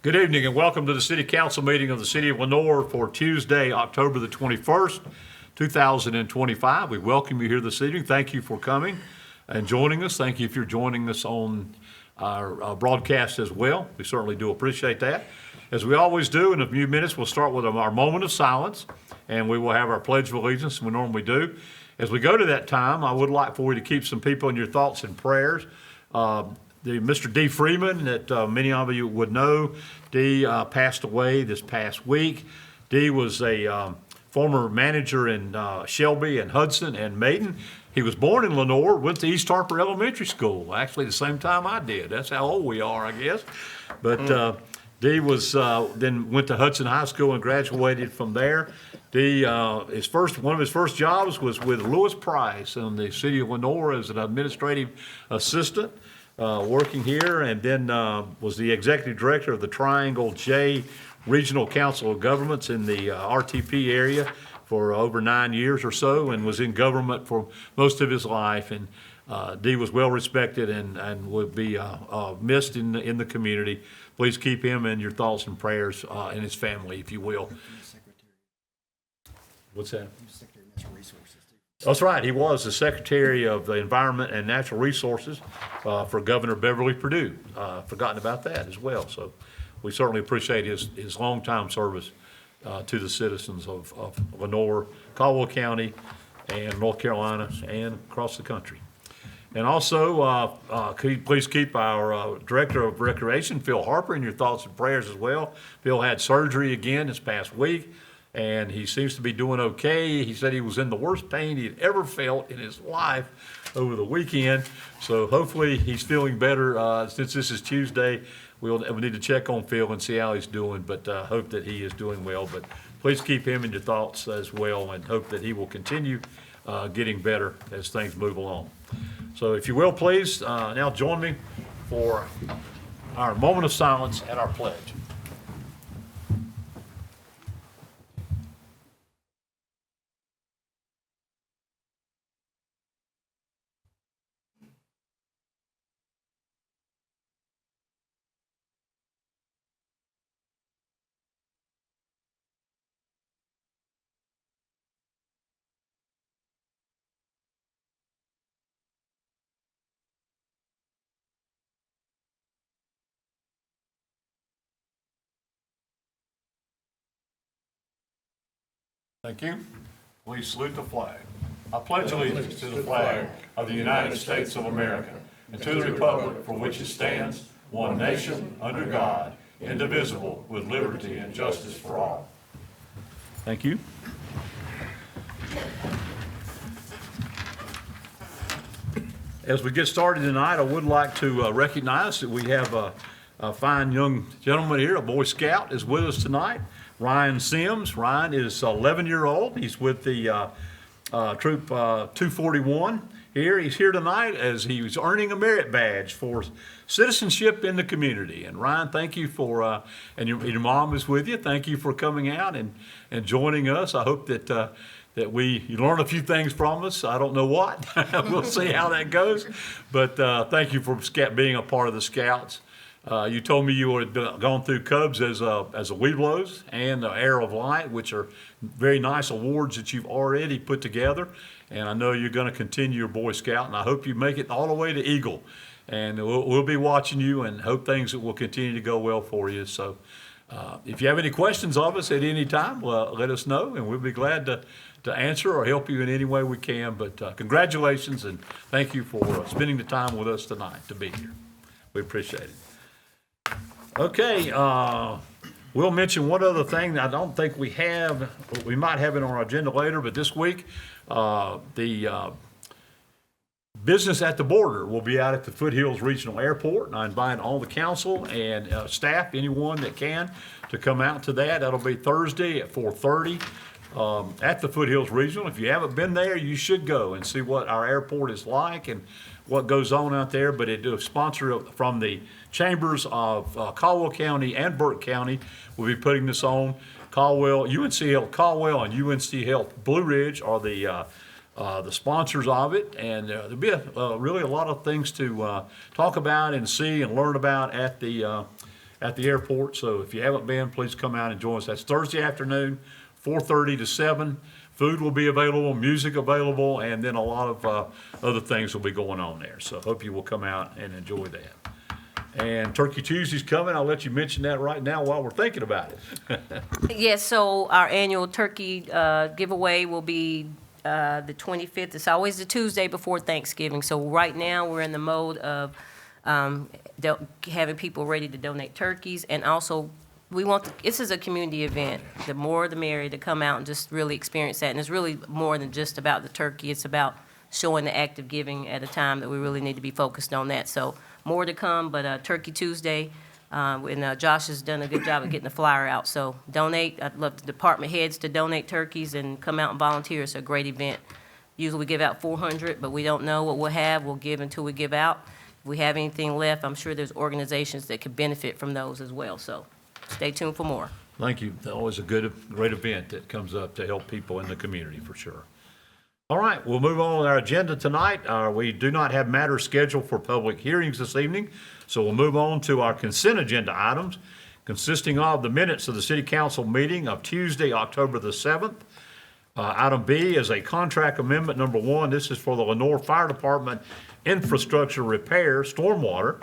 Good evening and welcome to the City Council meeting of the City of Lenoir for Tuesday, October the 21st, 2025. We welcome you here this evening. Thank you for coming and joining us. Thank you if you're joining us on our broadcast as well. We certainly do appreciate that. As we always do, in a few minutes, we'll start with our moment of silence and we will have our Pledge of Allegiance, we normally do. As we go to that time, I would like for you to keep some people in your thoughts and prayers. Mr. D. Freeman, that many of you would know, D passed away this past week. D was a former manager in Shelby and Hudson and Maiden. He was born in Lenoir, went to East Harper Elementary School, actually the same time I did. That's how old we are, I guess. But D was then went to Hudson High School and graduated from there. D, one of his first jobs was with Lewis Price in the city of Lenoir as an administrative assistant. Working here, and then was the executive director of the Triangle J Regional Council of Governments in the RTP area for over 9 years or so, and was in government for most of his life. And D was well respected and would be missed in the community. Please keep him in your thoughts and prayers, and his family, if you will. What's that? That's right. He was the Secretary of the Environment and Natural Resources for Governor Beverly Perdue. Forgotten about that as well. So we certainly appreciate his longtime service to the citizens of Lenoir, Caldwell County, and North Carolina, and across the country. And also, please keep our Director of Recreation, Phil Harper, in your thoughts and prayers as well. Phil had surgery again this past week, and he seems to be doing okay. He said he was in the worst pain he had ever felt in his life over the weekend. So hopefully he's feeling better. Since this is Tuesday, we need to check on Phil and see how he's doing, but hope that he is doing well. But please keep him in your thoughts as well and hope that he will continue getting better as things move along. So if you will, please now join me for our moment of silence and our pledge. Thank you. Please salute the flag. I pledge allegiance to the flag of the United States of America and to the republic for which it stands, one nation, under God, indivisible, with liberty and justice for all. Thank you. As we get started tonight, I would like to recognize that we have a fine young gentleman here, a Boy Scout, is with us tonight. Ryan Sims. Ryan is 11-year-old. He's with the Troop 241 here. He's here tonight as he was earning a merit badge for citizenship in the community. And Ryan, thank you for, and your mom is with you. Thank you for coming out and joining us. I hope that you learn a few things from us. I don't know what. We'll see how that goes. But thank you for being a part of the Scouts. You told me you had gone through Cubs as a Webelos and the Arrow of Light, which are very nice awards that you've already put together. And I know you're going to continue your Boy Scout, and I hope you make it all the way to Eagle. And we'll be watching you and hope things will continue to go well for you. So if you have any questions of us at any time, let us know, and we'll be glad to answer or help you in any way we can. But congratulations, and thank you for spending the time with us tonight to be here. We appreciate it. Okay, we'll mention one other thing that I don't think we have. We might have it on our agenda later, but this week, the Business at the Border will be out at the Foothills Regional Airport, and I invite all the council and staff, anyone that can, to come out to that. That'll be Thursday at 4:30 at the Foothills Regional. If you haven't been there, you should go and see what our airport is like and what goes on out there. But it is sponsored from the chambers of Caldwell County and Burke County. We'll be putting this on. UNC Health Caldwell and UNC Health Blue Ridge are the sponsors of it, and there'll be really a lot of things to talk about and see and learn about at the at the airport. So if you haven't been, please come out and join us. That's Thursday afternoon, 4:30 to 7. Food will be available, music available, and then a lot of other things will be going on there. So hope you will come out and enjoy that. And Turkey Tuesday's coming. I'll let you mention that right now while we're thinking about it. Yes, so our annual turkey giveaway will be the 25th. It's always the Tuesday before Thanksgiving. So right now, we're in the mode of having people ready to donate turkeys. And also, this is a community event. The more the merrier to come out and just really experience that. And it's really more than just about the turkey. It's about showing the act of giving at a time that we really need to be focused on that. So more to come, but Turkey Tuesday, and Josh has done a good job of getting the flyer out. So donate. I'd love the department heads to donate turkeys and come out and volunteer. It's a great event. Usually we give out 400, but we don't know what we'll have. We'll give until we give out. If we have anything left, I'm sure there's organizations that could benefit from those as well. So stay tuned for more. Thank you. Always a great event that comes up to help people in the community, for sure. All right, we'll move on with our agenda tonight. We do not have matters scheduled for public hearings this evening, so we'll move on to our consent agenda items, consisting of the minutes of the City Council meeting of Tuesday, October the 7th. Item B is a contract amendment number 1. This is for the Lenoir Fire Department infrastructure repair, stormwater.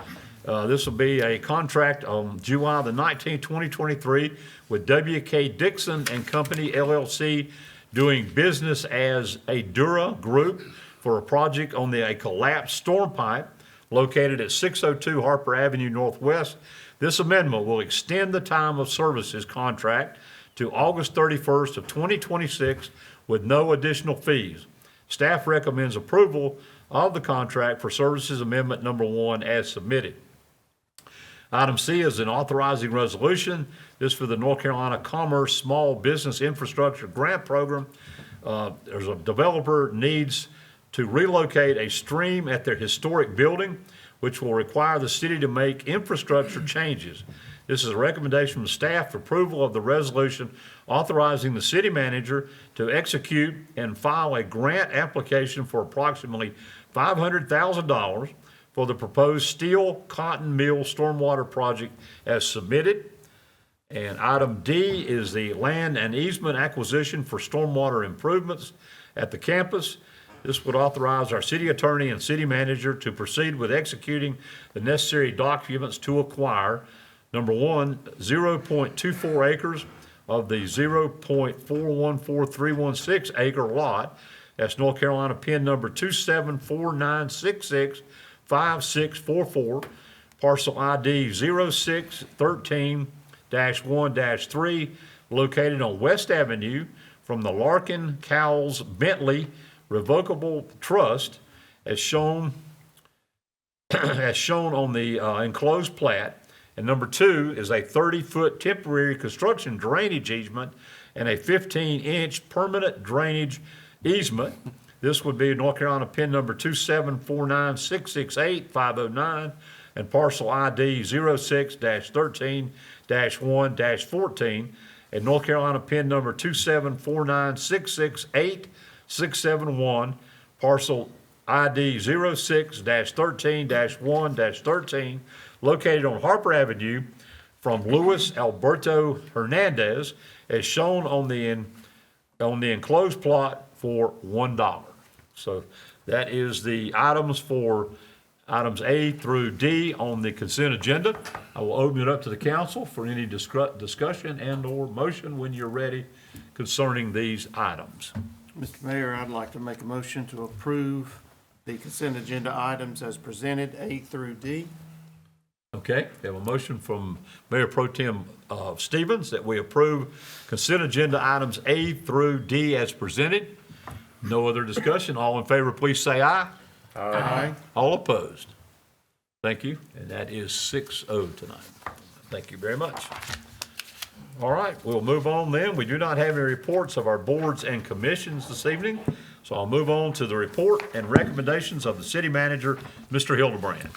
This will be a contract on July the 19th, 2023 with W.K. Dixon and Company, LLC, doing business as a Dura Group for a project on a collapsed storm pipe located at 602 Harper Avenue Northwest. This amendment will extend the time of services contract to August 31st of 2026 with no additional fees. Staff recommends approval of the contract for services amendment number 1 as submitted. Item C is an authorizing resolution. This for the North Carolina Commerce Small Business Infrastructure Grant Program. There's a developer needs to relocate a stream at their historic building, which will require the city to make infrastructure changes. This is a recommendation from staff for approval of the resolution authorizing the city manager to execute and file a grant application for approximately $500,000 for the proposed steel cotton mill stormwater project as submitted. And item D is the land and easement acquisition for stormwater improvements at the campus. This would authorize our city attorney and city manager to proceed with executing the necessary documents to acquire, number 1, 0.24 acres of the 0.414316 acre lot. That's North Carolina PIN number 27496665644, parcel ID 0613-1-3, located on West Avenue from the Larkin Cowles Bentley Revocable Trust, as shown on the enclosed plat. And number 2 is a 30-foot temporary construction drainage easement and a 15-inch permanent drainage easement. This would be North Carolina PIN number 27496685509 and parcel ID 06-13-1-14, and North Carolina PIN number 27496686671, parcel ID 06-13-1-13, located on Harper Avenue from Luis Alberto Hernandez, as shown on the enclosed plot for $1. So that is the items for items A through D on the consent agenda. I will open it up to the council for any discussion and/or motion when you're ready concerning these items. Mr. Mayor, I'd like to make a motion to approve the consent agenda items as presented, A through D. Okay, we have a motion from Mayor Pro Tem Stevens that we approve consent agenda items A through D as presented. No other discussion. All in favor, please say aye. Aye. All opposed? Thank you, and that is 6-0 tonight. Thank you very much. All right, we'll move on then. We do not have any reports of our boards and commissions this evening, so I'll move on to the report and recommendations of the city manager, Mr. Hildebrand.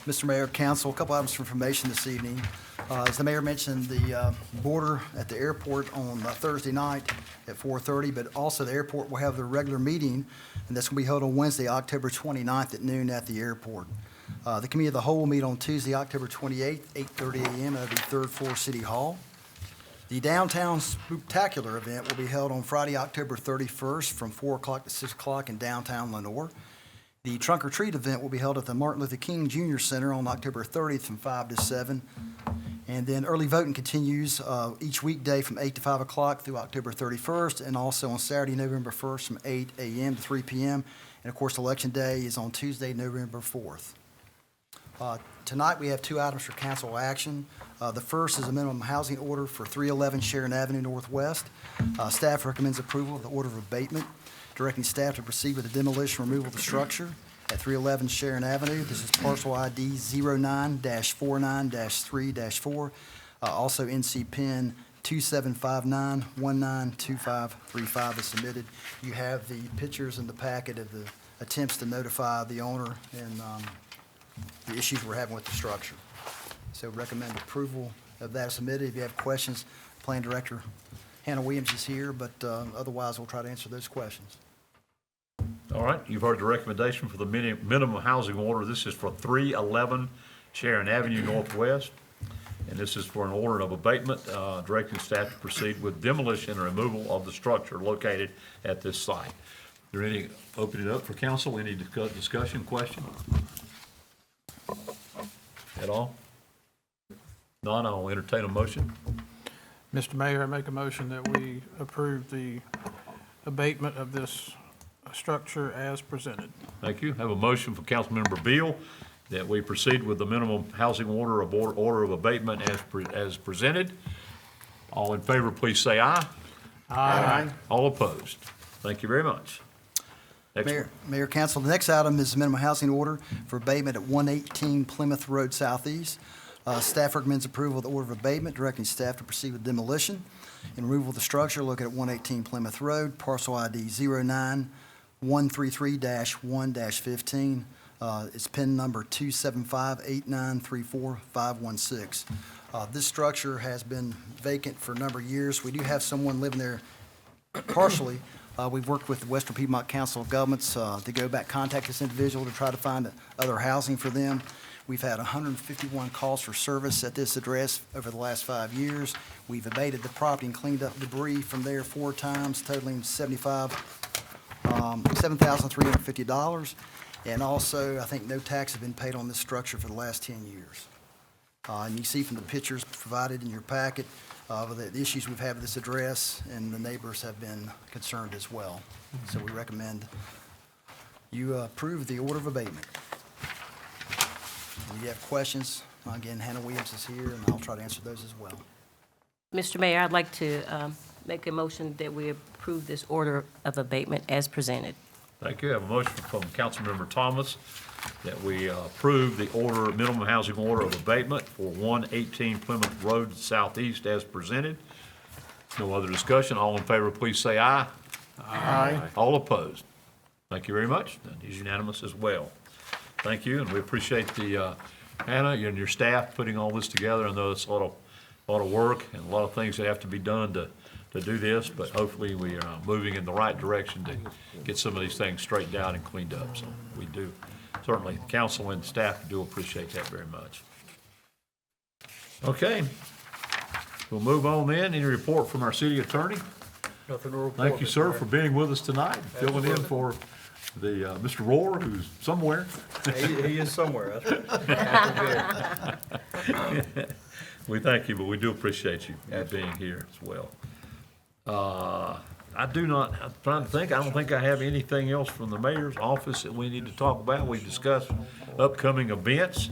Mr. Mayor, Council, a couple items for information this evening. As the mayor mentioned, the border at the airport on Thursday night at 4:30, but also the airport will have their regular meeting, and that's going to be held on Wednesday, October 29th at noon at the airport. The Committee of the Whole will meet on Tuesday, October 28th, 8:30 a.m. at the third floor City Hall. The Downtown Spooktacular event will be held on Friday, October 31st from 4 o'clock to 6 o'clock in downtown Lenore. The Trunk or Treat event will be held at the Martin Luther King Jr. Center on October 30th from 5 to 7. And then early voting continues each weekday from 8 to 5 o'clock through October 31st, and also on Saturday, November 1st from 8 a.m. to 3 p.m. And of course, Election Day is on Tuesday, November 4th. Tonight, we have two items for council action. The first is a minimum housing order for 311 Sharon Avenue Northwest. Staff recommends approval of the order of abatement, directing staff to proceed with the demolition removal of the structure at 311 Sharon Avenue. This is parcel ID 09-49-3-4, also NC Pen 2759192535 is submitted. You have the pictures in the packet of the attempts to notify the owner and the issues we're having with the structure. So recommend approval of that submitted. If you have questions, Plan Director Hannah Williams is here, but otherwise we'll try to answer those questions. All right, you've heard the recommendation for the minimum housing order. This is for 311 Sharon Avenue Northwest, and this is for an order of abatement, directing staff to proceed with demolition and removal of the structure located at this site. Is there any, open it up for council, any discussion, question? At all? None, I'll entertain a motion. Mr. Mayor, I make a motion that we approve the abatement of this structure as presented. Thank you. Have a motion for Councilmember Beal that we proceed with the minimum housing order of abatement as presented. All in favor, please say aye. Aye. All opposed. Thank you very much. Next. Mayor, Council, the next item is the minimum housing order for abatement at 118 Plymouth Road Southeast. Staff recommends approval of the order of abatement, directing staff to proceed with demolition and removal of the structure located at 118 Plymouth Road, parcel ID 09133-1-15. It's PIN number 27589345516. This structure has been vacant for a number of years. We do have someone living there partially. We've worked with the Western Piedmont Council of Governments to go back, contact this individual to try to find other housing for them. We've had 151 calls for service at this address over the last 5 years. We've abated the property and cleaned up debris from there 4 times, totaling $7,350. And also, I think no tax have been paid on this structure for the last 10 years. And you see from the pictures provided in your packet, the issues we've had with this address, and the neighbors have been concerned as well. So we recommend you approve the order of abatement. If you have questions, again, Hannah Williams is here, and I'll try to answer those as well. Mr. Mayor, I'd like to make a motion that we approve this order of abatement as presented. Thank you. I have a motion from Councilmember Thomas that we approve the order, minimum housing order of abatement for 118 Plymouth Road Southeast as presented. No other discussion. All in favor, please say aye. Aye. All opposed. Thank you very much. That is unanimous as well. Thank you, and we appreciate the, Hannah, and your staff putting all this together. I know it's a lot of work and a lot of things that have to be done to do this, but hopefully we are moving in the right direction to get some of these things straightened out and cleaned up. So we do, certainly, the council and staff do appreciate that very much. Okay, we'll move on then. Any report from our city attorney? Nothing to report. Thank you, sir, for being with us tonight, filling in for the, Mr. Rohr, who's somewhere. He is somewhere, that's right. We thank you, but we do appreciate you being here as well. I'm trying to think, I don't think I have anything else from the mayor's office that we need to talk about. We discussed upcoming events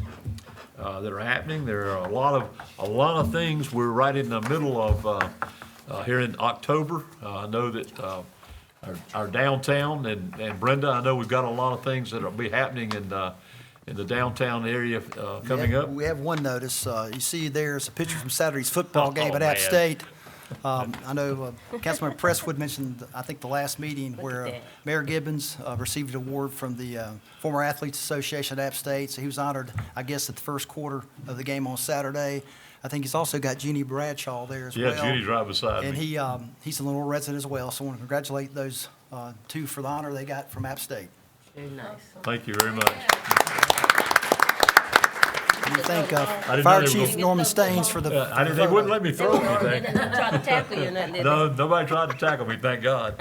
that are happening. There are a lot of things. We're right in the middle of, here in October. I know that our downtown, and Brenda, I know we've got a lot of things that will be happening in the downtown area coming up. We have one notice. You see there's a picture from Saturday's football game at App man. State. I know Councilmember Presswood mentioned, I think, the last meeting where Mayor Gibbons received an award from the Former Athletes Association at App State. So he was honored, I guess, at the first quarter of the game on Saturday. I think he's also got Jeannie Bradshaw there as well. Yeah, Judy's right beside And me. he's a Lenore resident as well. So I want to congratulate those two for the honor they got from App State. Very nice. Thank you very much. Thank I didn't Fire know they were Chief Norman Staines for the. I didn't, they wouldn't let me throw anything. Try to tackle you or nothing, did they? No, nobody tried to tackle me, thank God.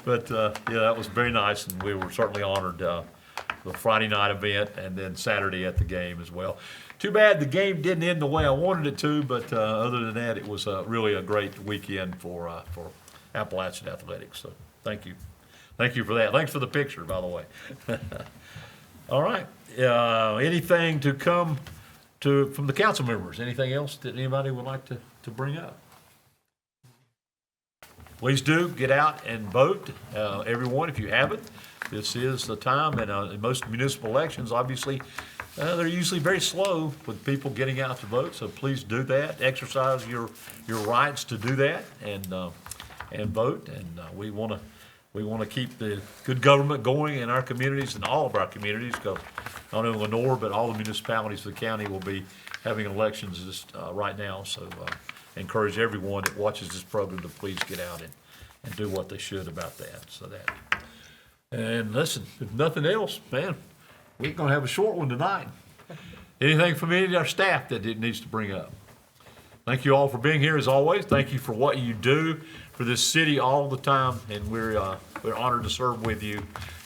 But, yeah, that was very nice, and we were certainly honored, the Friday night event and then Saturday at the game as well. Too bad the game didn't end the way I wanted it to, but, other than that, it was, really a great weekend for Appalachian athletics, so thank you. Thank you for that. Thanks for the picture, by the way. All right, anything to come from the council members? Anything else that anybody would like to bring up? Please do get out and vote, everyone, if you haven't. This is the time, and in most municipal elections, obviously, they're usually very slow with people getting out to vote, so please do that. Exercise your rights to do that and vote, and we want to keep the good government going in our communities and all of our communities, because not only Lenore, but all the municipalities of the county will be having elections just right now, so encourage everyone that watches this program to please get out and do what they should about that. And listen, if nothing else, man, we're gonna have a short one tonight. Anything from any of our staff that it needs to bring up? Thank you all for being here as always. Thank you for what you do for this city all the time, and we're honored to serve with you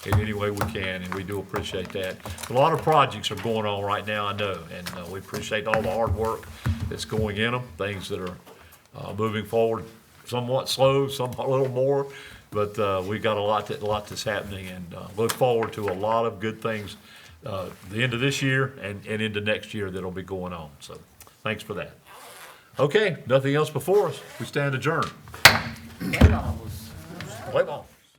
in any way we can, and we do appreciate that. A lot of projects are going on right now, I know, and we appreciate all the hard work that's going in them, things that are moving forward somewhat slow, some a little more, but we got a lot that's happening, and look forward to a lot of good things the end of this year and into next year that'll be going on. So thanks for that. Okay, nothing else before us. We stand adjourned. Play ball.